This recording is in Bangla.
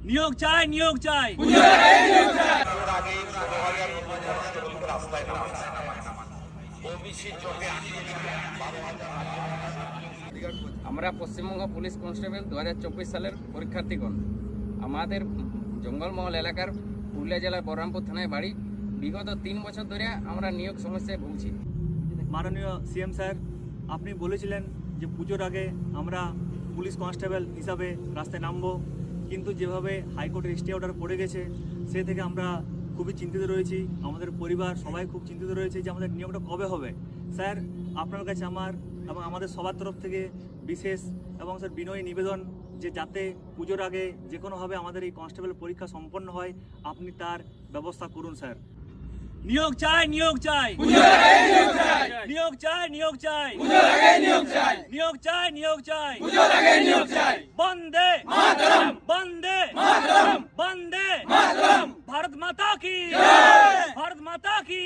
নিয়োগ চাই, নিয়োগ চাই। আমরা পশ্চিমবঙ্গ পুলিশ কনস্টেবল 2024 সালের পরীক্ষার্থীগণ। আমাদের জঙ্গলমহল এলাকার পুরুলিয়া জেলার বহরমপুর থানায় বাড়ি। বিগত 3 বছর ধরে আমরা নিয়োগ সমস্যায় ভুগছি। মাননীয় সিএম স্যার, আপনি বলেছিলেন যে পুজোর আগে আমরা পুলিশ কনস্টেবল হিসাবে রাস্তায় নামবো, কিন্তু যেভাবে হাইকোর্টের স্টে অর্ডার পড়ে গেছে সে থেকে আমরা খুবই চিন্তিত রয়েছি। আমাদের পরিবার সবাই খুব চিন্তিত রয়েছে যে আমাদের নিয়োগটা কবে হবে। স্যার, আপনার কাছে আমার এবং আমাদের সবার তরফ থেকে বিশেষ এবং স্যার বিনয়ী নিবেদন যে যাতে পুজোর আগে যে কোনোভাবে আমাদের এই কনস্টেবল পরীক্ষা সম্পন্ন হয়, আপনি তার ব্যবস্থা করুন স্যার। নিয়োগ চাই, নিয়োগ চাই, নিয়োগ চাই, নিয়োগ চাই, নিয়োগ চাই, নিয়োগ চাই, বন্দে মাতরম, বন্দে মাতরম, বন্দে মাতরম, ভারত মাতা কি, ভারত মাতা কি।